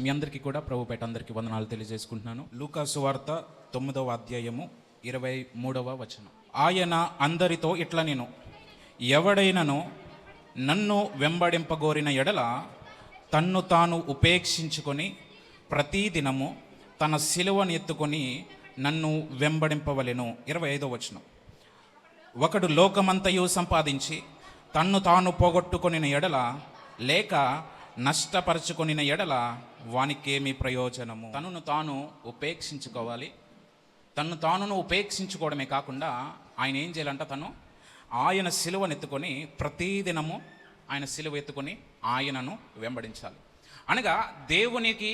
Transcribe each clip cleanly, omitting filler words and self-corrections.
మీ అందరికీ కూడా ప్రభుపేట అందరికీ వందనాలు తెలియజేసుకుంటున్నాను. లూకా సువార్త 9వ అధ్యాయము 23వ వచనం. ఆయన అందరితో ఇట్లా నేను ఎవడైనను నన్ను వెంబడింపగోరిన ఎడల తన్ను తాను ఉపేక్షించుకొని ప్రతిదినము తన సిలువను ఎత్తుకొని నన్ను వెంబడింపవలెను. 25వ వచనం. ఒకడు లోకమంతయు సంపాదించి తన్ను తాను పోగొట్టుకొనిన ఎడల లేక నష్టపరచుకొనిన ఎడల వానికేమి ప్రయోజనము. తనను తాను ఉపేక్షించుకోవాలి. తన్ను తానును ఉపేక్షించుకోవడమే కాకుండా ఆయన ఏం చేయాలంట, ఆయన సిలువనెత్తుకొని ప్రతిదినము ఆయన సిలువ ఎత్తుకొని ఆయనను వెంబడించాలి. అనగా దేవునికి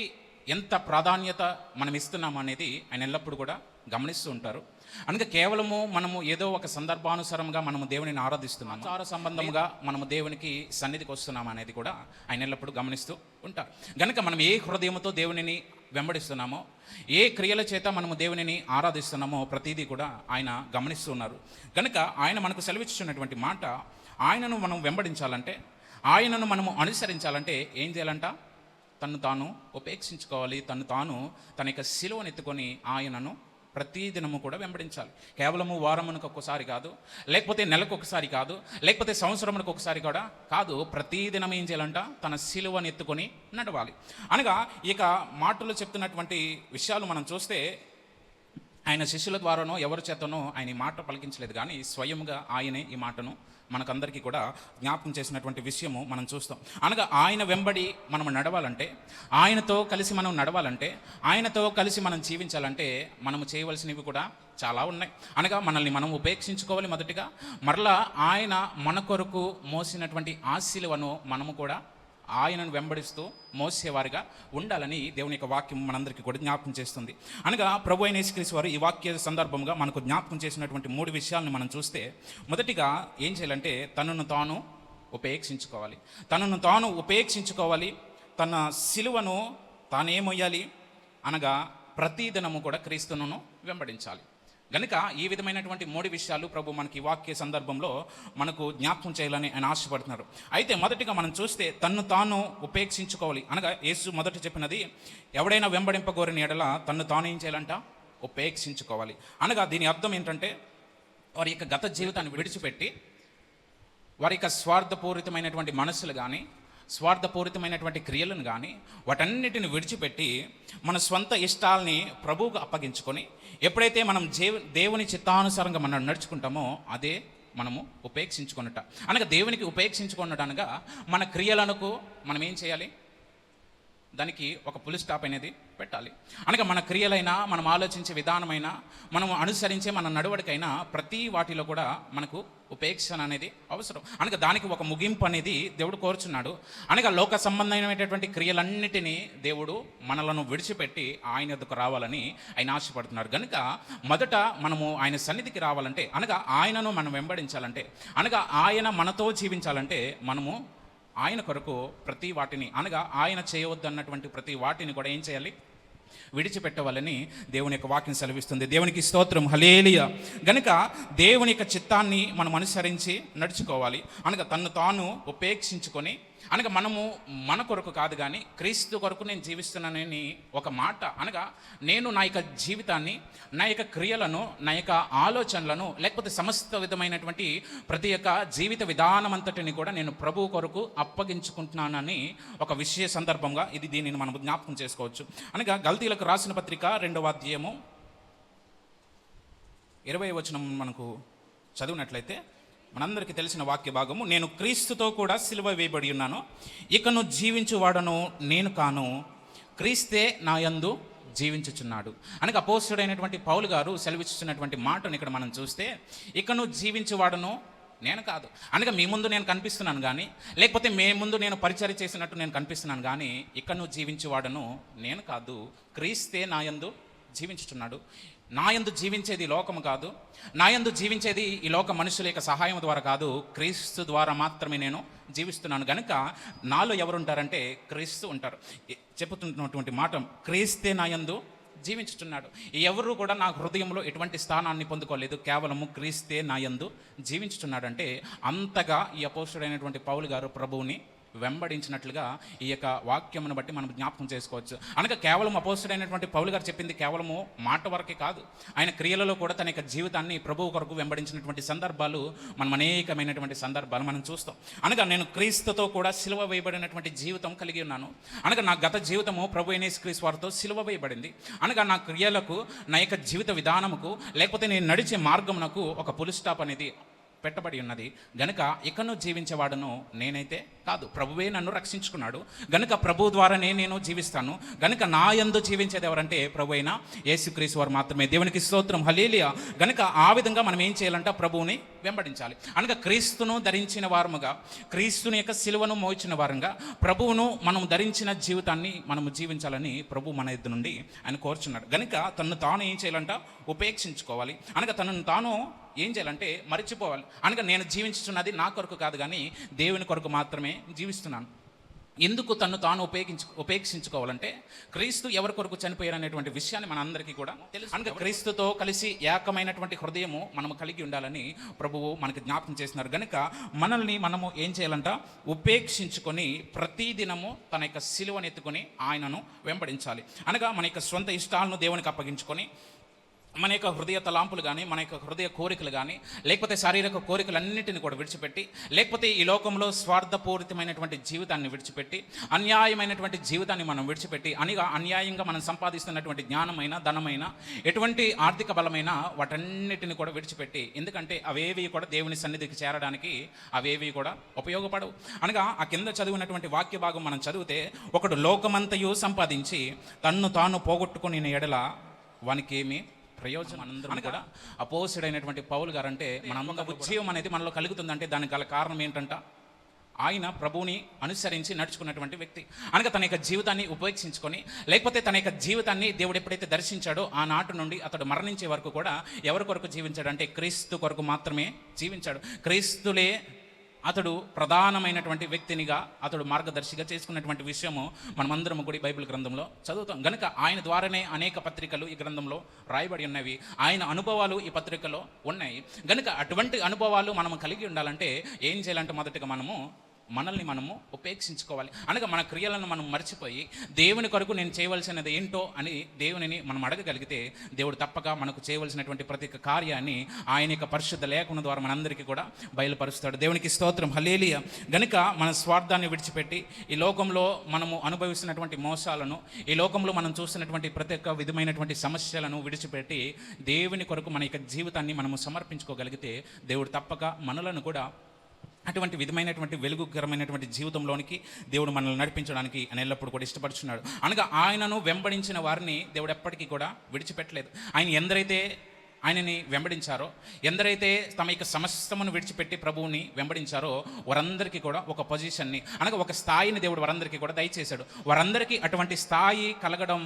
ఎంత ప్రాధాన్యత మనం ఇస్తున్నాం అనేది ఆయన ఎల్లప్పుడూ కూడా గమనిస్తూ ఉంటారు. అనగా కేవలము మనము ఏదో ఒక సందర్భానుసారంగా మనము దేవునిని ఆరాధిస్తున్నాం, ఆచార సంబంధంగా మనము దేవునికి సన్నిధికి వస్తున్నాం అనేది కూడా ఆయన ఎల్లప్పుడూ గమనిస్తూ ఉంటారు. కనుక మనం ఏ హృదయంతో దేవునిని వెంబడిస్తున్నామో, ఏ క్రియల చేత మనము దేవునిని ఆరాధిస్తున్నామో ప్రతిదీ కూడా ఆయన గమనిస్తున్నారు. కనుక ఆయన మనకు సెలవిస్తున్నటువంటి మాట, ఆయనను మనం వెంబడించాలంటే, ఆయనను మనము అనుసరించాలంటే ఏం చేయాలంట, తను తాను ఉపేక్షించుకోవాలి. తన యొక్క సిలువను ఎత్తుకొని ఆయనను ప్రతిదినము కూడా వెంబడించాలి. కేవలము వారమునకు ఒక్కసారి కాదు, లేకపోతే నెలకు ఒకసారి కాదు, లేకపోతే సంవత్సరమునకు ఒకసారి కూడా కాదు. ప్రతిదినం ఏం చేయాలంట, తన సిలువను ఎత్తుకొని నడవాలి. అనగా ఇక మాటలు చెప్తున్నటువంటి విషయాలు మనం చూస్తే ఆయన శిష్యుల ద్వారానో ఎవరి చేతనో ఆయన ఈ మాట పలికించలేదు, కానీ స్వయంగా ఆయనే ఈ మాటను మనకందరికీ కూడా జ్ఞాపకం చేసినటువంటి విషయము మనం చూస్తాం. అనగా ఆయన వెంబడి మనం నడవాలంటే, ఆయనతో కలిసి మనం నడవాలంటే, ఆయనతో కలిసి మనం జీవించాలంటే మనము చేయవలసినవి కూడా చాలా ఉన్నాయి. అనగా మనల్ని మనం ఉపేక్షించుకోవాలి మొదటిగా. మరలా ఆయన మన కొరకు మోసినటువంటి ఆ సిలువను మనము కూడా ఆయనను వెంబడిస్తూ మోసేవారిగా ఉండాలని దేవుని యొక్క వాక్యం మనందరికీ కూడా జ్ఞాపకం చేస్తుంది. అనగా ప్రభు అయిన యేసుక్రీస్తు వారు ఈ వాక్య సందర్భంగా మనకు జ్ఞాపకం చేసినటువంటి 3 విషయాలను మనం చూస్తే, మొదటిగా ఏం చేయాలంటే తనను తాను ఉపేక్షించుకోవాలి. తనను తాను ఉపేక్షించుకోవాలి. తన సిలువను తానేమొయ్యాలి అనగా ప్రతిదినము కూడా క్రీస్తును వెంబడించాలి. గనుక ఈ విధమైనటువంటి 3 విషయాలు ప్రభు మనకి వాక్య సందర్భంలో మనకు జ్ఞాపకం చేయాలని ఆయన ఆశపడుతున్నారు. అయితే మొదటిగా మనం చూస్తే తన్ను తాను ఉపేక్షించుకోవాలి. అనగా యేసు మొదట చెప్పినది, ఎవడైనా వెంబడింపగోరిన ఎడల తన్ను తాను ఏం చేయాలంట, ఉపేక్షించుకోవాలి. అనగా దీని అర్థం ఏంటంటే, వారి యొక్క గత జీవితాన్ని విడిచిపెట్టి, వారి యొక్క స్వార్థపూరితమైనటువంటి మనస్సులు కానీ, స్వార్థపూరితమైనటువంటి క్రియలను కానీ వాటన్నిటిని విడిచిపెట్టి మన స్వంత ఇష్టాలని ప్రభువుకు అప్పగించుకొని, ఎప్పుడైతే మనం దేవుని చిత్తానుసారంగా మనం నడుచుకుంటామో అదే మనము ఉపేక్షించుకున్నట. అనగా దేవునికి ఉపేక్షించుకున్నట అనగా మన క్రియలకు మనం ఏం చేయాలి, దానికి ఒక పులి స్టాప్ అనేది పెట్టాలి. అనగా మన క్రియలైనా, మనం ఆలోచించే విధానమైనా, మనం అనుసరించే మన నడవడికైనా ప్రతి వాటిలో కూడా మనకు ఉపేక్షణ అనేది అవసరం. అనగా దానికి ఒక ముగింపు అనేది దేవుడు కోరుచున్నాడు. అనగా లోక సంబంధమైనటువంటి క్రియలన్నిటినీ దేవుడు మనలను విడిచిపెట్టి ఆయన వద్దకు రావాలని ఆయన ఆశపడుతున్నాడు. కనుక మొదట మనము ఆయన సన్నిధికి రావాలంటే, అనగా ఆయనను మనం వెంబడించాలంటే, అనగా ఆయన మనతో జీవించాలంటే మనము ఆయన కొరకు ప్రతి వాటిని, అనగా ఆయన చేయవద్దన్నటువంటి ప్రతి వాటిని కూడా ఏం చేయాలి, విడిచిపెట్టవాలని దేవుని యొక్క వాక్యం సెలవిస్తుంది. దేవునికి స్తోత్రం, హల్లెలూయా. గనుక దేవుని యొక్క చిత్తాన్ని మనం అనుసరించి నడుచుకోవాలి. అనగా తన్ను తాను ఉపేక్షించుకొని, అనగా మనము మన కొరకు కాదు కానీ క్రీస్తు కొరకు నేను జీవిస్తున్నానని ఒక మాట. అనగా నేను నా యొక్క జీవితాన్ని, నా యొక్క క్రియలను, నా యొక్క ఆలోచనలను, లేకపోతే సమస్త విధమైనటువంటి ప్రతి ఒక్క జీవిత విధానం అంతటిని కూడా నేను ప్రభువు కొరకు అప్పగించుకుంటున్నానని ఒక విషయ సందర్భంగా దీనిని మనం జ్ఞాపకం చేసుకోవచ్చు. అనగా గల్తీలకు రాసిన పత్రిక 2వ అధ్యాయము 20వ వచనం మనకు చదివినట్లయితే మనందరికీ తెలిసిన వాక్య భాగము, నేను క్రీస్తుతో కూడా సిలువ వేయబడి ఉన్నాను, ఇకను జీవించువాడను నేను కాను, క్రీస్తే నా యందు జీవించుచున్నాడు. అనగా అపోస్తలుడైనటువంటి పౌలు గారు సెలవిస్తున్నటువంటి మాటను ఇక్కడ మనం చూస్తే, ఇకను జీవించువాడను నేను కాదు. అనగా మీ ముందు నేను కనిపిస్తున్నాను కానీ, లేకపోతే మీ ముందు నేను పరిచర్య చేసినట్టు నేను కనిపిస్తున్నాను కానీ, ఇకను జీవించువాడను నేను కాదు, క్రీస్తే నా యందు జీవించుచున్నాడు. నా యందు జీవించేది లోకము కాదు, నా యందు జీవించేది ఈ లోక మనుషుల యొక్క సహాయం ద్వారా కాదు, క్రీస్తు ద్వారా మాత్రమే నేను జీవిస్తున్నాను. కనుక నాలో ఎవరుంటారంటే క్రీస్తు ఉంటారు. చెప్పుతున్నటువంటి మాట, క్రీస్తే నా యందు జీవించుచున్నాడు. ఎవరు కూడా నా హృదయంలో ఎటువంటి స్థానాన్ని పొందుకోలేదు, కేవలము క్రీస్తే నా యందు జీవించుచున్నాడు. అంటే అంతగా ఈ అపోస్తలుడైనటువంటి పౌలు గారు ప్రభువుని వెంబడించినట్లుగా ఈ యొక్క వాక్యమును బట్టి మనం జ్ఞాపకం చేసుకోవచ్చు. అనగా కేవలం అపోస్తలుడైనటువంటి పౌలు గారు చెప్పింది కేవలము మాట వరకే కాదు, ఆయన క్రియలలో కూడా తన యొక్క జీవితాన్ని ప్రభువు కొరకు వెంబడించినటువంటి సందర్భాలు మనం అనేకమైనటువంటి సందర్భాలు మనం చూస్తాం. అనగా నేను క్రీస్తుతో కూడా సిలువ వేయబడినటువంటి జీవితం కలిగి ఉన్నాను. అనగా నా గత జీవితము ప్రభు అయిన యేసుక్రీస్తు వారితో సిలువ వేయబడింది. అనగా నా క్రియలకు, నా యొక్క జీవిత విధానముకు, లేకపోతే నేను నడిచే మార్గమునకు ఒక పులి స్టాప్ అనేది పెట్టబడి ఉన్నది. గనుక ఇకను జీవించేవాడును నేనైతే కాదు, ప్రభువే నన్ను రక్షించుకున్నాడు. గనుక ప్రభు ద్వారానే నేను జీవిస్తాను. గనుక నా యందు జీవించేది ఎవరంటే ప్రభు అయిన యేసుక్రీస్తు వారు మాత్రమే. దేవునికి స్తోత్రం, హల్లెలూయా. గనుక ఆ విధంగా మనం ఏం చేయాలంటే ప్రభువుని వెంబడించాలి. అనగా క్రీస్తును ధరించిన వారముగా, క్రీస్తుని యొక్క సిలువను మోయించిన వారంగా ప్రభువును మనం ధరించిన జీవితాన్ని మనము జీవించాలని ప్రభు మన ఎద్దు నుండి ఆయన కోరుచున్నాడు. గనుక తను తాను ఏం చేయాలంట? ఉపేక్షించుకోవాలి. అనగా తనను తాను ఏం చేయాలంటే మరిచిపోవాలి. అనగా నేను జీవించుతున్నది నా కొరకు కాదు, కానీ దేవుని కొరకు మాత్రమే జీవిస్తున్నాను. ఎందుకు తను తాను ఉపేక్షించుకోవాలంటే క్రీస్తు ఎవరి కొరకు చనిపోయారు అనేటువంటి విషయాన్ని మనందరికీ కూడా తెలుసు. అనగా క్రీస్తుతో కలిసి ఏకమైనటువంటి హృదయము మనము కలిగి ఉండాలని ప్రభువు మనకు జ్ఞాపకం చేస్తున్నారు. కనుక మనల్ని మనము ఏం చేయాలంట? ఉపేక్షించుకొని ప్రతిదినము తన యొక్క సిలువను ఎత్తుకొని ఆయనను వెంబడించాలి. అనగా మన యొక్క సొంత ఇష్టాలను దేవునికి అప్పగించుకొని, మన యొక్క హృదయ తలాంపులు కానీ, మన యొక్క హృదయ కోరికలు కానీ, లేకపోతే శారీరక కోరికలన్నిటిని కూడా విడిచిపెట్టి, లేకపోతే ఈ లోకంలో స్వార్థపూరితమైనటువంటి జీవితాన్ని విడిచిపెట్టి, అన్యాయమైనటువంటి జీవితాన్ని మనం విడిచిపెట్టి, అన్యాయంగా మనం సంపాదిస్తున్నటువంటి జ్ఞానమైన, ధనమైన, ఎటువంటి ఆర్థిక బలమైన వాటన్నిటిని కూడా విడిచిపెట్టి, ఎందుకంటే అవేవి కూడా దేవుని సన్నిధికి చేరడానికి అవేవి కూడా ఉపయోగపడవు. అనగా ఆ కింద చదివినటువంటి వాక్య భాగం మనం చదివితే, ఒకడు లోకమంతయు సంపాదించి తన్ను తాను పోగొట్టుకుని ఎడల వానికి ఏమి ప్రయోజనం? అందరం కూడా అపోసరుడైనటువంటి పౌలు గారు అంటే మన ఉద్యోగం అనేది మనలో కలుగుతుందంటే దానికి గల కారణం ఏంటంట? ఆయన ప్రభువుని అనుసరించి నడుచుకున్నటువంటి వ్యక్తి. అనగా తన యొక్క జీవితాన్ని ఉపేక్షించుకొని, లేకపోతే తన యొక్క జీవితాన్ని దేవుడు ఎప్పుడైతే దర్శించాడో ఆనాటి నుండి అతడు మరణించే వరకు కూడా ఎవరి కొరకు జీవించాడు అంటే క్రీస్తు కొరకు మాత్రమే జీవించాడు. క్రీస్తులే అతడు ప్రధానమైనటువంటి వ్యక్తినిగా, అతడు మార్గదర్శిగా చేసుకున్నటువంటి విషయము మనమందరము కూడా బైబిల్ గ్రంథంలో చదువుతాం. గనుక ఆయన ద్వారానే అనేక పత్రికలు ఈ గ్రంథంలో రాయబడి ఉన్నవి. ఆయన అనుభవాలు ఈ పత్రికలో ఉన్నాయి. గనుక అటువంటి అనుభవాలు మనము కలిగి ఉండాలంటే ఏం చేయాలంటే మొదటగా మనల్ని మనము ఉపేక్షించుకోవాలి. అనగా మన క్రియలను మనం మర్చిపోయి దేవుని కొరకు నేను చేయవలసినది ఏంటో అని దేవునిని మనం అడగగలిగితే దేవుడు తప్పక మనకు చేయవలసినటువంటి ప్రతి కార్యాన్ని ఆయన యొక్క పరిశుద్ధ లేఖనం ద్వారా మనందరికీ కూడా బయలుపరుస్తాడు. దేవునికి స్తోత్రం, హల్లెలూయా. గనుక మన స్వార్థాన్ని విడిచిపెట్టి, ఈ లోకంలో మనము అనుభవిస్తున్నటువంటి మోసాలను, ఈ లోకంలో మనం చూస్తున్నటువంటి ప్రతి ఒక్క విధమైనటువంటి సమస్యలను విడిచిపెట్టి దేవుని కొరకు మన యొక్క జీవితాన్ని మనము సమర్పించుకోగలిగితే దేవుడు తప్పక మనలను కూడా అటువంటి విధమైనటువంటి వెలుగుకరమైనటువంటి జీవితంలోనికి దేవుడు మనల్ని నడిపించడానికి ఆయన ఎల్లప్పుడూ కూడా ఇష్టపడుచున్నాడు. అనగా ఆయనను వెంబడించిన వారిని దేవుడు ఎప్పటికీ కూడా విడిచిపెట్టలేదు. ఆయన ఎందరైతే ఆయనని వెంబడించారో, ఎందరైతే తమ యొక్క సమస్తమును విడిచిపెట్టి ప్రభువుని వెంబడించారో వారందరికీ కూడా ఒక పొజిషన్ని, అనగా ఒక స్థాయిని దేవుడు వారందరికీ కూడా దయచేశాడు. వారందరికీ అటువంటి స్థాయి కలగడం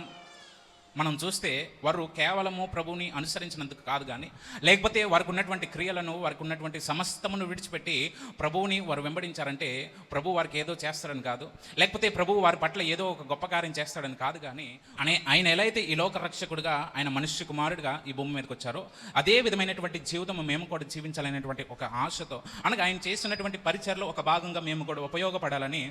మనం చూస్తే వారు కేవలము ప్రభువుని అనుసరించినందుకు కాదు, కానీ లేకపోతే వారికి ఉన్నటువంటి క్రియలను, వారికి ఉన్నటువంటి సమస్తమును విడిచిపెట్టి ప్రభువుని వారు వెంబడించారంటే ప్రభు వారికి ఏదో చేస్తాడని కాదు, లేకపోతే ప్రభువు వారి పట్ల ఏదో ఒక గొప్ప కార్యం చేస్తాడని కాదు, కానీ ఆయన ఎలా అయితే ఈ లోక రక్షకుడిగా, ఆయన మనుష్య కుమారుడిగా ఈ భూమి మీదకి వచ్చారో అదే విధమైనటువంటి జీవితం మేము కూడా జీవించాలనేటువంటి ఒక ఆశతో, అనగా ఆయన చేస్తున్నటువంటి పరిచర్లో ఒక భాగంగా మేము కూడా ఉపయోగపడాలని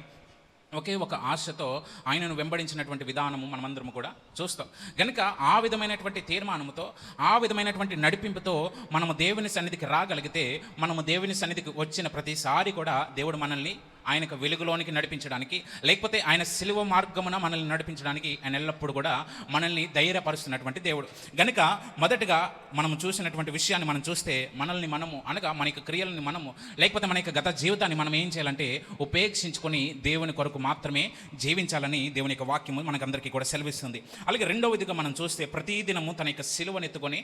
ఒకే ఒక ఆశతో ఆయనను వెంబడించినటువంటి విధానము మనమందరము కూడా చూస్తాం. కనుక ఆ విధమైనటువంటి తీర్మానంతో, ఆ విధమైనటువంటి నడిపింపుతో మనము దేవుని సన్నిధికి రాగలిగితే, మనము దేవుని సన్నిధికి వచ్చిన ప్రతిసారి కూడా దేవుడు మనల్ని ఆయనకు వెలుగులోనికి నడిపించడానికి, లేకపోతే ఆయన సిలువ మార్గమున మనల్ని నడిపించడానికి ఆయన ఎల్లప్పుడూ కూడా మనల్ని ధైర్యపరుస్తున్నటువంటి దేవుడు. గనుక మొదటగా మనము చూసినటువంటి విషయాన్ని మనం చూస్తే, మనల్ని మనము, అనగా మన యొక్క క్రియలని మనము, లేకపోతే మన యొక్క గత జీవితాన్ని మనం ఏం చేయాలంటే ఉపేక్షించుకొని దేవుని కొరకు మాత్రమే జీవించాలని దేవుని యొక్క వాక్యము మనకందరికీ కూడా సెలవిస్తుంది. అలాగే రెండవదిగా మనం చూస్తే, ప్రతిదినము తన యొక్క సిలువను ఎత్తుకొని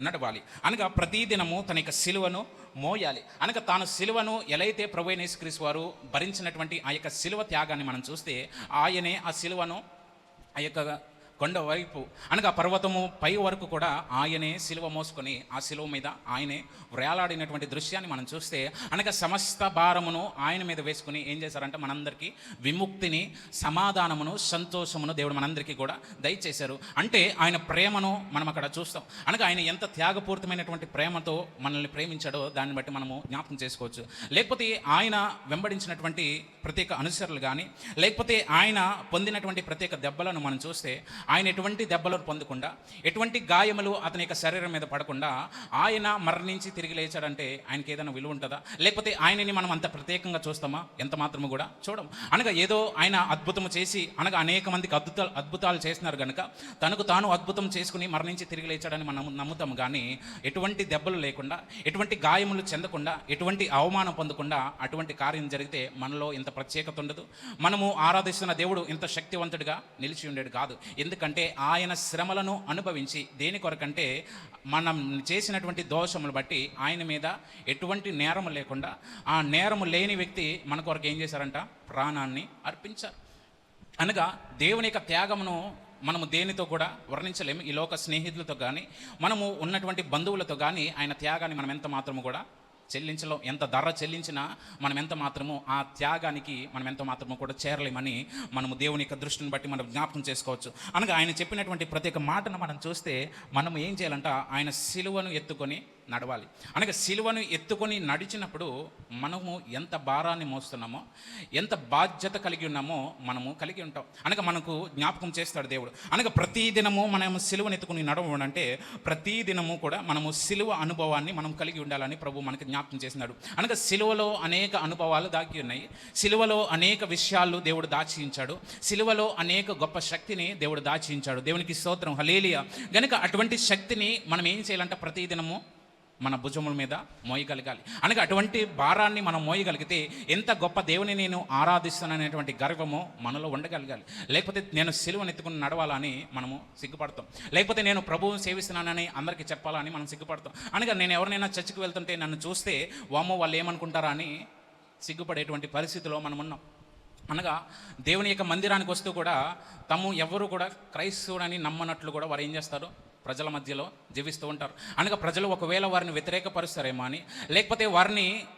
నడవాలి. అనగా ప్రతిదినము తన యొక్క సిలువను మోయాలి. అనగా తాను సిలువను ఎలా అయితే ప్రభువైన యేసుక్రీస్తు వారు భరించినటువంటి ఆ యొక్క సిలువ త్యాగాన్ని మనం చూస్తే, ఆయనే ఆ సిలువను ఆ యొక్క కొండ వైపు, అనగా పర్వతము పై వరకు కూడా ఆయనే సిలువ మోసుకొని ఆ సిలువ మీద ఆయనే వేలాడినటువంటి దృశ్యాన్ని మనం చూస్తే, అనగా సమస్త భారమును ఆయన మీద వేసుకుని ఏం చేశారంటే మనందరికీ విముక్తిని, సమాధానమును, సంతోషమును దేవుడు మనందరికీ కూడా దయచేశారు. అంటే ఆయన ప్రేమను మనం అక్కడ చూస్తాం. అనగా ఆయన ఎంత త్యాగపూరితమైనటువంటి ప్రేమతో మనల్ని ప్రేమించాడో దాన్ని బట్టి మనము జ్ఞాపకం చేసుకోవచ్చు. లేకపోతే ఆయన వెంబడించినటువంటి ప్రత్యేక అనుసరులు కానీ, లేకపోతే ఆయన పొందినటువంటి ప్రత్యేక దెబ్బలను మనం చూస్తే, ఆయన ఎటువంటి దెబ్బలను పొందకుండా, ఎటువంటి గాయములు అతని యొక్క శరీరం మీద పడకుండా ఆయన మరణించి తిరిగి లేచాడంటే ఆయనకి ఏదైనా విలువ ఉంటుందా? లేకపోతే ఆయనని మనం అంత ప్రత్యేకంగా చూస్తామా? ఎంత మాత్రము కూడా చూడం. అనగా ఏదో ఆయన అద్భుతం చేసి, అనగా అనేక మందికి అద్భుతాలు చేస్తున్నారు కనుక తనకు తాను అద్భుతం చేసుకుని మరణించి తిరిగి లేచాడని మనం నమ్ముతాం. కానీ ఎటువంటి దెబ్బలు లేకుండా, ఎటువంటి గాయములు చెందకుండా, ఎటువంటి అవమానం పొందకుండా అటువంటి కార్యం జరిగితే మనలో ఇంత ప్రత్యేకత ఉండదు. మనము ఆరాధిస్తున్న దేవుడు ఇంత శక్తివంతుడిగా నిలిచి ఉండేది కాదు. ఎందుకంటే ఆయన శ్రమలను అనుభవించి, దేని కొరకంటే మనం చేసినటువంటి దోషములు బట్టి ఆయన మీద ఎటువంటి నేరము లేకుండా, ఆ నేరము లేని వ్యక్తి మన కొరకు ఏం చేశారంట? ప్రాణాన్ని అర్పించారు. అనగా దేవుని యొక్క త్యాగమును మనము దేనితో కూడా వర్ణించలేము. ఈ లోక స్నేహితులతో కానీ, మనము ఉన్నటువంటి బంధువులతో కానీ ఆయన త్యాగాన్ని మనం ఎంత మాత్రము కూడా చెల్లించలేం. ఎంత ధర చెల్లించినా మనం ఎంత మాత్రము ఆ త్యాగానికి మనం ఎంత మాత్రము కూడా చేరలేమని మనము దేవుని యొక్క దృష్టిని బట్టి మనం జ్ఞాపకం చేసుకోవచ్చు. అనగా ఆయన చెప్పినటువంటి ప్రత్యేక మాటను మనం చూస్తే, మనం ఏం చేయాలంట? ఆయన సిలువను ఎత్తుకొని నడవాలి. అనగా సిలువను ఎత్తుకొని నడిచినప్పుడు మనము ఎంత భారాన్ని మోస్తున్నామో, ఎంత బాధ్యత కలిగి ఉన్నామో మనము కలిగి ఉంటాం. అనగా మనకు జ్ఞాపకం చేస్తాడు దేవుడు. అనగా ప్రతిదినము మనము సిలువను ఎత్తుకొని నడవడం అంటే ప్రతిదినము కూడా మనము సిలువ అనుభవాన్ని మనం కలిగి ఉండాలని ప్రభు మనకు జ్ఞాపకం చేసినాడు. అనగా సిలువలో అనేక అనుభవాలు దాగి ఉన్నాయి. సిలువలో అనేక విషయాలు దేవుడు దాచించాడు. సిలువలో అనేక గొప్ప శక్తిని దేవుడు దాచించాడు. దేవునికి స్తోత్రం, హల్లెలూయా. గనుక అటువంటి శక్తిని మనం ఏం చేయాలంటే ప్రతిదినము మన భుజముల మీద మోయగలగాలి. అనగా అటువంటి భారాన్ని మనం మోయగలిగితే ఎంత గొప్ప దేవుని నేను ఆరాధిస్తాననేటువంటి గర్వము మనలో ఉండగలగాలి. లేకపోతే నేను సిలువను ఎత్తుకుని నడవాలని మనము సిగ్గుపడతాం. లేకపోతే నేను ప్రభువుని సేవిస్తున్నానని అందరికీ చెప్పాలని మనం సిగ్గుపడతాం. అనగా నేను ఎవరినైనా చర్చికి వెళ్తుంటే నన్ను చూస్తే వామ్మో వాళ్ళు ఏమనుకుంటారా అని సిగ్గుపడేటువంటి పరిస్థితిలో మనం ఉన్నాం. అనగా దేవుని యొక్క మందిరానికి వస్తూ కూడా ఎవరు కూడా క్రైస్తవుడని నమ్మనట్లు కూడా వారు ఏం చేస్తారు? ప్రజల మధ్యలో జీవిస్తూ ఉంటారు. అనగా ప్రజలు ఒకవేళ వారిని వ్యతిరేకపరుస్తారేమో అని, లేకపోతే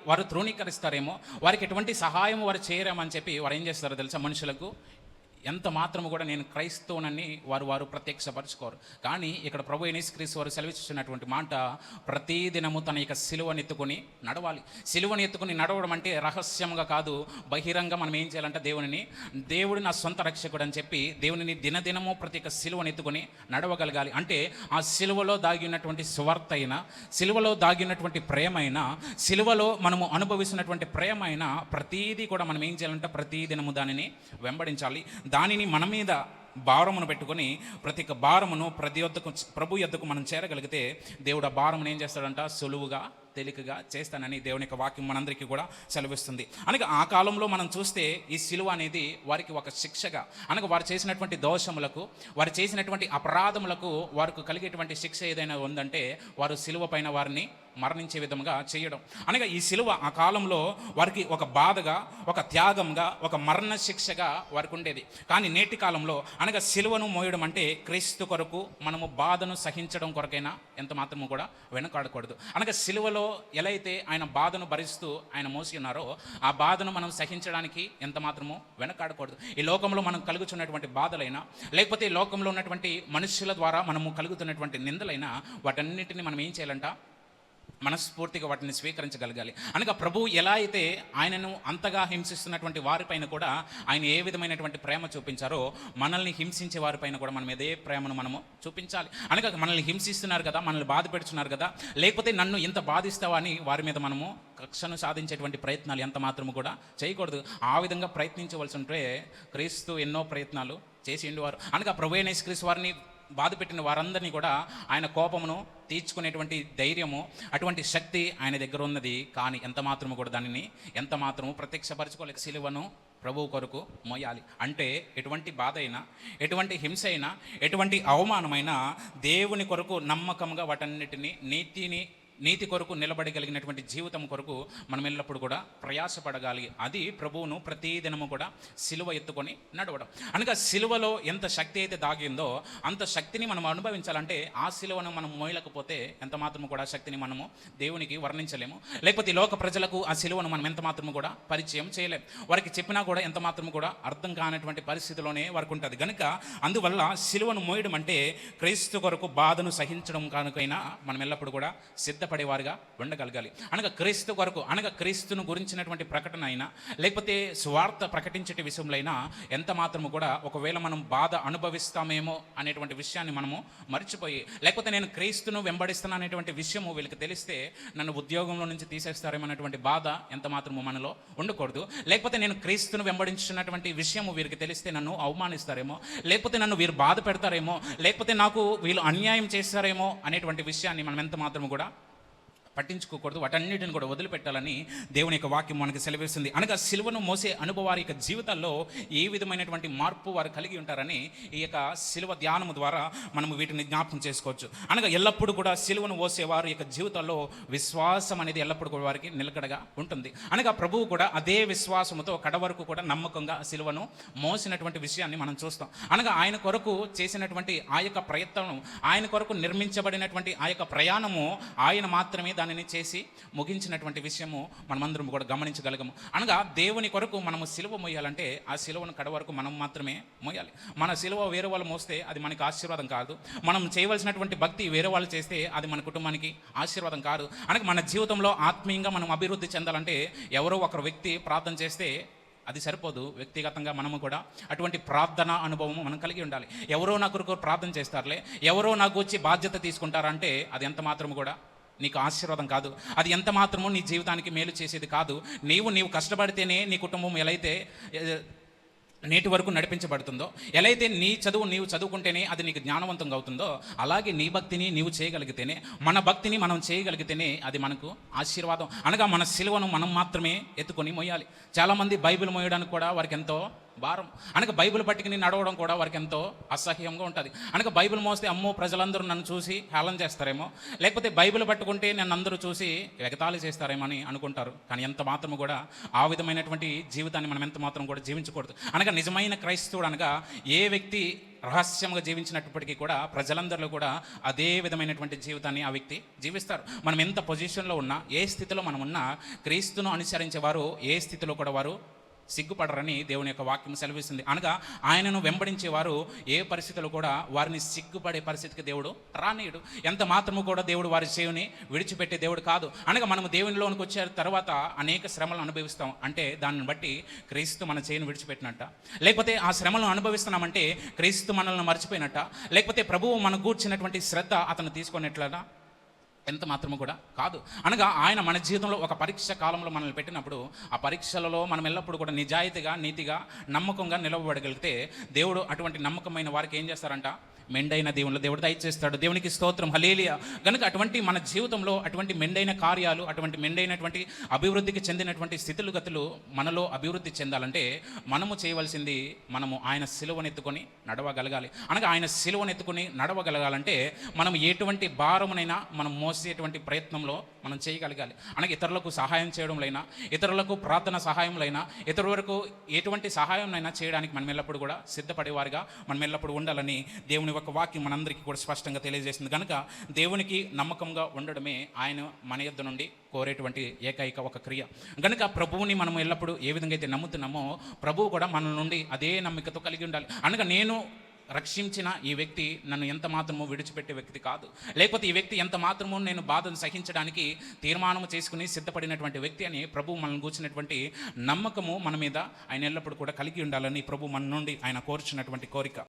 వారు తృణీకరిస్తారేమో, వారికి ఎటువంటి సహాయం వారు చేయరేమో అని చెప్పి వారు ఏం చేస్తారో తెలుసా? మనుషులకు ఎంత మాత్రము కూడా నేను క్రైస్తవునని వారు ప్రత్యక్షపరచుకోరు. కానీ ఇక్కడ ప్రభు యేసుక్రీస్తు వారు సెలవిస్తున్నటువంటి మాట, ప్రతిదినము తన యొక్క సిలువను ఎత్తుకొని నడవాలి. సిలువను ఎత్తుకొని నడవడం అంటే రహస్యంగా కాదు, బహిరంగ మనం ఏం చేయాలంటే దేవుడు నా సొంత రక్షకుడు అని చెప్పి దేవునిని దినదినము ప్రతి ఒక్క సిలువను ఎత్తుకొని నడవగలగాలి. అంటే ఆ సిలువలో దాగి ఉన్నటువంటి సువార్త అయినా, సిలువలో దాగి ఉన్నటువంటి ప్రేమ అయినా, సిలువలో మనము అనుభవిస్తున్నటువంటి ప్రేమ అయినా ప్రతీదీ కూడా మనం ఏం చేయాలంటే ప్రతిదినము దానిని వెంబడించాలి. దానిని మన మీద భారమును పెట్టుకొని ప్రతి ఒక్క భారమును ప్రభు యొద్దకు మనం చేరగలిగితే దేవుడు ఆ భారమును ఏం చేస్తాడంట? సులువుగా తేలికగా చేస్తానని దేవుని యొక్క వాక్యం మనందరికీ కూడా సెలవిస్తుంది. అనగా ఆ కాలంలో మనం చూస్తే ఈ సిలువ అనేది వారికి ఒక శిక్షగా, అనగా వారు చేసినటువంటి దోషములకు, వారు చేసినటువంటి అపరాధములకు వారికి కలిగేటువంటి శిక్ష ఏదైనా ఉందంటే వారు సిలువ పైన వారిని మరణించే విధముగా చేయడం. అనగా ఈ సిలువ ఆ కాలంలో వారికి ఒక బాధగా, ఒక త్యాగంగా, ఒక మరణ శిక్షగా వారికి ఉండేది. కానీ నేటి కాలంలో అనగా సిలువను మోయడం అంటే క్రీస్తు కొరకు మనము బాధను సహించడం కొరకైనా ఎంత మాత్రము కూడా వెనకాడకూడదు. అనగా సిలువలో ఎలా అయితే ఆయన బాధను భరిస్తూ ఆయన మోసి ఉన్నారో ఆ బాధను మనం సహించడానికి ఎంత మాత్రము వెనకాడకూడదు. ఈ లోకంలో మనం కలుగుతున్నటువంటి బాధలైనా, లేకపోతే ఈ లోకంలో ఉన్నటువంటి మనుషుల ద్వారా మనము కలుగుతున్నటువంటి నిందలైనా వాటన్నిటిని మనం ఏం చేయాలంట? మనస్ఫూర్తిగా వాటిని స్వీకరించగలగాలి. అనగా ప్రభు ఎలా అయితే ఆయనను అంతగా హింసిస్తున్నటువంటి వారిపైన కూడా ఆయన ఏ విధమైనటువంటి ప్రేమ చూపించారో మనల్ని హింసించే వారిపైన కూడా మనం అదే ప్రేమను మనము చూపించాలి. అనగా మనల్ని హింసిస్తున్నారు కదా, మనల్ని బాధ పెడుతున్నారు కదా, లేకపోతే నన్ను ఇంత బాధిస్తావా అని వారి మీద మనము కక్షను సాధించేటువంటి ప్రయత్నాలు ఎంత మాత్రము కూడా చేయకూడదు. ఆ విధంగా ప్రయత్నించవలసి ఉంటే క్రీస్తు ఎన్నో ప్రయత్నాలు చేసి ఉండేవారు. అనగా ప్రభు అయిన యేసుక్రీస్తు వారిని బాధ పెట్టిన వారందరినీ కూడా ఆయన కోపమును తీర్చుకునేటువంటి ధైర్యము, అటువంటి శక్తి ఆయన దగ్గర ఉన్నది. కానీ ఎంత మాత్రము కూడా దానిని ఎంత మాత్రము ప్రత్యక్షపరచుకోలేక సిలువను ప్రభువు కొరకు మోయాలి. అంటే ఎటువంటి బాధ అయినా, ఎటువంటి హింస అయినా, ఎటువంటి అవమానమైనా దేవుని కొరకు నమ్మకంగా వాటన్నిటిని నీతి కొరకు నిలబడగలిగినటువంటి జీవితం కొరకు మనం ఎల్లప్పుడు కూడా ప్రయాసపడగాలి. అది ప్రభువును ప్రతిదినము కూడా సిలువ ఎత్తుకొని నడవడం. అనగా సిలువలో ఎంత శక్తి అయితే దాగిందో అంత శక్తిని మనం అనుభవించాలంటే ఆ సిలువను మనం మోయలేకపోతే ఎంత మాత్రము కూడా శక్తిని మనము దేవునికి వర్ణించలేము. లేకపోతే లోక ప్రజలకు ఆ సిలువను మనం ఎంత మాత్రము కూడా పరిచయం చేయలేము. వారికి చెప్పినా కూడా ఎంత మాత్రము కూడా అర్థం కానటువంటి పరిస్థితిలోనే వారికి ఉంటుంది. కనుక అందువల్ల సిలువను మోయడం అంటే క్రీస్తు కొరకు బాధను సహించడం కనుకైనా మనం ఎల్లప్పుడు కూడా సిద్ధపడాలి. సిద్ధపడేవారుగా ఉండగలగాలి. అనగా క్రీస్తు కొరకు, అనగా క్రీస్తును గురించినటువంటి ప్రకటన అయినా లేకపోతే స్వార్థ ప్రకటించే విషయంలో అయినా ఎంత మాత్రము కూడా ఒకవేళ మనం బాధ అనుభవిస్తామేమో అనేటువంటి విషయాన్ని మనము మర్చిపోయి, లేకపోతే నేను క్రీస్తును వెంబడిస్తున్నా అనేటువంటి విషయము వీళ్ళకి తెలిస్తే నన్ను ఉద్యోగంలో నుంచి తీసేస్తారేమో అనేటువంటి బాధ ఎంత మాత్రము మనలో ఉండకూడదు. లేకపోతే నేను క్రీస్తును వెంబడించినటువంటి విషయము వీరికి తెలిస్తే నన్ను అవమానిస్తారేమో, లేకపోతే నన్ను వీరు బాధ పెడతారేమో, లేకపోతే నాకు వీళ్ళు అన్యాయం చేస్తారేమో అనేటువంటి విషయాన్ని మనం ఎంత మాత్రము కూడా పట్టించుకోకూడదు. వాటన్నిటిని కూడా వదిలిపెట్టాలని దేవుని యొక్క వాక్యం మనకు సెలవిస్తుంది. అనగా సిలువను మోసే అనుభవారి యొక్క జీవితాల్లో ఏ విధమైనటువంటి మార్పు వారు కలిగి ఉంటారని ఈ యొక్క సిలువ ధ్యానము ద్వారా మనము వీటిని జ్ఞాపకం చేసుకోవచ్చు. అనగా ఎల్లప్పుడూ కూడా సిలువను మోసే వారి యొక్క జీవితాల్లో విశ్వాసం అనేది ఎల్లప్పుడూ కూడా వారికి నిలకడగా ఉంటుంది. అనగా ప్రభువు కూడా అదే విశ్వాసముతో కడవరకు కూడా నమ్మకంగా సిలువను మోసినటువంటి విషయాన్ని మనం చూస్తాం. అనగా ఆయన కొరకు చేసినటువంటి ఆ యొక్క ప్రయత్నం, ఆయన కొరకు నిర్మించబడినటువంటి ఆ యొక్క ప్రయాణము ఆయన మాత్రమే దానిని చేసి ముగించినటువంటి విషయము మనమందరం కూడా గమనించగలగము. అనగా దేవుని కొరకు మనము సిలువ మోయాలంటే ఆ సిలువను కడ వరకు మనం మాత్రమే మోయాలి. మన సిలువ వేరే వాళ్ళు మోస్తే అది మనకి ఆశీర్వాదం కాదు. మనం చేయవలసినటువంటి భక్తి వేరే వాళ్ళు చేస్తే అది మన కుటుంబానికి ఆశీర్వాదం కాదు. అనగా మన జీవితంలో ఆత్మీయంగా మనం అభివృద్ధి చెందాలంటే ఎవరో ఒకరు వ్యక్తి ప్రార్థన చేస్తే అది సరిపోదు. వ్యక్తిగతంగా మనము కూడా అటువంటి ప్రార్థన అనుభవం మనం కలిగి ఉండాలి. ఎవరో నా కొరకు ప్రార్థన చేస్తారులే, ఎవరో నాకు వచ్చి బాధ్యత తీసుకుంటారంటే అది ఎంత మాత్రము కూడా నీకు ఆశీర్వాదం కాదు. అది ఎంత మాత్రమో నీ జీవితానికి మేలు చేసేది కాదు. నీవు కష్టపడితేనే నీ కుటుంబం ఎలా అయితే నేటి వరకు నడిపించబడుతుందో, ఎలా అయితే నీ చదువు నీవు చదువుకుంటేనే అది నీకు జ్ఞానవంతంగా అవుతుందో, అలాగే నీ భక్తిని నీవు చేయగలిగితేనే, మన భక్తిని మనం చేయగలిగితేనే అది మనకు ఆశీర్వాదం. అనగా మన సిలువను మనం మాత్రమే ఎత్తుకొని మోయాలి. చాలామంది బైబిల్ మోయడానికి కూడా వారికి ఎంతో భారం. అనగా బైబిల్ పట్టుకుని నడవడం కూడా వారికి ఎంతో అసహ్యంగా ఉంటుంది. అనగా బైబిల్ మోస్తే అమ్మో ప్రజలందరూ నన్ను చూసి హేళన చేస్తారేమో, లేకపోతే బైబిల్ పట్టుకుంటే నన్ను అందరూ చూసి ఎగతాళి చేస్తారేమో అని అనుకుంటారు. కానీ ఎంత మాత్రం కూడా ఆ విధమైనటువంటి జీవితాన్ని మనం ఎంత మాత్రం కూడా జీవించకూడదు. అనగా నిజమైన క్రైస్తవుడు అనగా ఏ వ్యక్తి రహస్యంగా జీవించినప్పటికీ కూడా ప్రజలందరిలో కూడా అదే విధమైనటువంటి జీవితాన్ని ఆ వ్యక్తి జీవిస్తారు. మనం ఎంత పొజిషన్లో ఉన్నా, ఏ స్థితిలో మనం ఉన్నా, క్రీస్తును అనుసరించేవారు ఏ స్థితిలో కూడా వారు సిగ్గుపడరని దేవుని యొక్క వాక్యం సెలవిస్తుంది. అనగా ఆయనను వెంబడించేవారు ఏ పరిస్థితులు కూడా వారిని సిగ్గుపడే పరిస్థితికి దేవుడు రానీయుడు. ఎంత మాత్రము కూడా దేవుడు వారి చేయుని విడిచిపెట్టే దేవుడు కాదు. అనగా మనము దేవునిలోనికి వచ్చే తర్వాత అనేక శ్రమలను అనుభవిస్తాం అంటే దాన్ని బట్టి క్రీస్తు మన చేయుని విడిచిపెట్టినట్ట, లేకపోతే ఆ శ్రమలను అనుభవిస్తున్నామంటే క్రీస్తు మనల్ని మర్చిపోయినట్ట, లేకపోతే ప్రభువు మనకు కూర్చున్నటువంటి శ్రద్ధ అతను తీసుకునేట్లనా? ఎంత మాత్రము కూడా కాదు. అనగా ఆయన మన జీవితంలో ఒక పరీక్ష కాలంలో మనల్ని పెట్టినప్పుడు ఆ పరీక్షలలో మనం ఎల్లప్పుడూ కూడా నిజాయితీగా, నీతిగా, నమ్మకంగా నిలవబడగలిగితే దేవుడు అటువంటి నమ్మకమైన వారికి ఏం చేస్తారంట? మెండైన దేవుడు దయచేస్తాడు. దేవునికి స్తోత్రం, హల్లెలూయా. కనుక అటువంటి మన జీవితంలో అటువంటి మెండైన కార్యాలు, అటువంటి మెండైనటువంటి అభివృద్ధికి చెందినటువంటి స్థితిగతులు మనలో అభివృద్ధి చెందాలంటే మనము చేయవలసింది మనము ఆయన సిలువనెత్తుకొని నడవగలగాలి. అనగా ఆయన సిలువనెత్తుకొని నడవగలగాలంటే మనం ఎటువంటి భారమునైనా మనం మోసేటువంటి ప్రయత్నంలో మనం చేయగలగాలి. అనగా ఇతరులకు సహాయం చేయడంలైనా, ఇతరులకు ప్రార్థన సహాయంలైనా, ఇతరులకు ఎటువంటి సహాయంనైనా చేయడానికి మనం ఎల్లప్పుడు కూడా సిద్ధపడేవారిగా మనం ఎల్లప్పుడు ఉండాలని దేవుని ఒక వాక్యం మనందరికీ కూడా స్పష్టంగా తెలియజేస్తుంది. కనుక దేవునికి నమ్మకంగా ఉండడమే ఆయన మన యొద్ద నుండి కోరేటువంటి ఏకైక ఒక క్రియ. కనుక ప్రభువుని మనం ఎల్లప్పుడూ ఏ విధంగా అయితే నమ్ముతున్నామో ప్రభువు కూడా మన నుండి అదే నమ్మికతో కలిగి ఉండాలి. అనగా నేను రక్షించిన ఈ వ్యక్తి నన్ను ఎంత మాత్రమో విడిచిపెట్టే వ్యక్తి కాదు, లేకపోతే ఈ వ్యక్తి ఎంత మాత్రమో నేను బాధను సహించడానికి తీర్మానం చేసుకుని సిద్ధపడినటువంటి వ్యక్తి అని ప్రభు మనల్ని కూర్చున్నటువంటి నమ్మకము మన మీద ఆయన ఎల్లప్పుడూ కూడా కలిగి ఉండాలని ప్రభు మన నుండి ఆయన కోరుచున్నటువంటి కోరిక.